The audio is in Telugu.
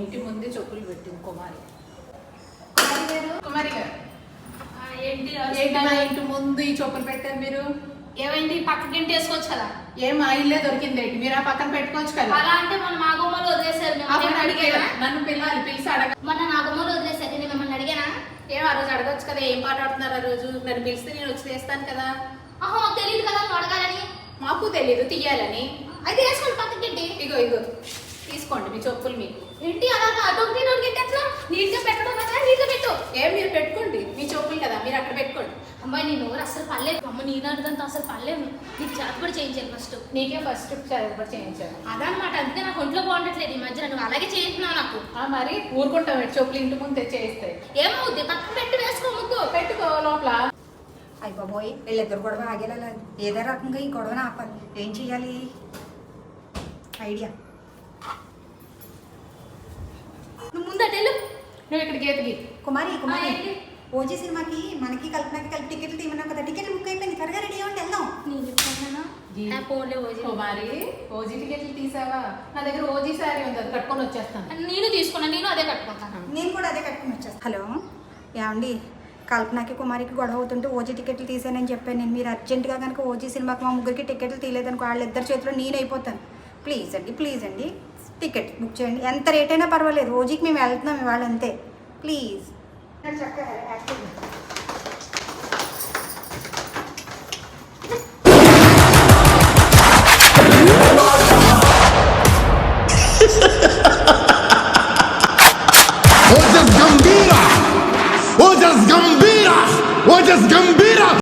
ఇంటి ముందే చెప్పులు పెట్టింది కుమారి. కుమారి గారు ఏంటి మా ఇంటి ముందు ఈ చెప్పులు పెట్టారు మీరు? ఏమైంది? పక్కకి ఇంటి వేసుకోవచ్చు కదా. మా ఇల్లే దొరికింది ఏంటి? మీరు ఆ పక్కన పెట్టుకోవచ్చు కదా. అలా అంటే మన నాగమ్మలు వదిలేసారు. నన్ను పిలిచి అడగ. మన నాగమ్మలు వదిలేసారు. నేను మిమ్మల్ని అడిగానా? ఆ రోజు అడగొచ్చు కదా. ఏం పాట ఆడుతున్నారు ఆ రోజు? నన్ను పిలిస్తే నేను వచ్చి చేస్తాను కదా. మాకు తెలియదు కదా నువ్వు అడగాలని. మాకు తెలియదు తీయాలని. అయితే వేసుకోండి పక్కకి ఇంటి. ఇగో తీసుకోండి మీ చెప్పులు. మీకు ఏంటి అలాగా అటొకటి ఎట్లా నీట్గా పెట్టడం కదా? నీట్గా పెట్టు. మీరు పెట్టుకోండి, మీ చెప్పులు కదా, మీరు అక్కడ పెట్టుకోండి. అమ్మాయి నేను అసలు పర్లేదు అమ్మ, నేను అర్థంతో అసలు పర్లేదు. నీకు చేతపడి చేయించాను ఫస్ట్. నీకే ఫస్ట్ చేతపడి చేయించాను అదనమాట. అందుకే నాకు ఒంట్లో బాగుండట్లేదు ఈ మధ్య. నువ్వు అలాగే చేయించినావు నాకు. మరి ఊరుకుంటావు చెప్పులు ఇంటి ముందు చేయిస్తాయి. ఏమవుద్ది? పక్కన పెట్టి వేసుకో. ముగ్గు పెట్టుకో లోపల. అయిపోయి వీళ్ళిద్దరు గొడవ ఆగేలా ఏదో రకంగా ఈ గొడవని ఆపాలి. ఏం చెయ్యాలి? ఐడియా. నువ్వు ముందటెళ్ళు. నువ్వు ఇక్కడ గీతకి. కుమారి ఓజీ సినిమాకి మనకి కల్పనకి కలిపి టికెట్లు తీయమన్నాం కదా. టికెట్లు బుక్ అయిపోయింది. త్వరగా రెడీ అవ్వండి, వెళ్దాం. కుమారి ఓజీ టికెట్లు తీసావా? నా దగ్గర ఓజీ సారీ ఉంది, అది కట్టుకొని వచ్చేస్తాను. నేను తీసుకున్నాను. నేను అదే కట్టుకుంటాను. నేను కూడా అదే కట్టుకుని వచ్చేస్తాను. హలో ఏమండి, కల్పనకి కుమారికి గొడవ అవుతుంటే ఓజీ టికెట్లు తీసానని చెప్పాను నేను. మీరు అర్జెంటుగా కనుక ఓజీ సినిమాకి మా ముగ్గురికి టికెట్లు తీయలేదనుకో వాళ్ళిద్దరి చేతిలో నేను అయిపోతాను. ప్లీజ్ అండి టికెట్ బుక్ చేయండి. ఎంత రేట్ అయినా పర్వాలేదు. ఓజీకి మేము వెళ్తున్నాం ఇవాళ, అంతే. ప్లీజ్. చక్కగా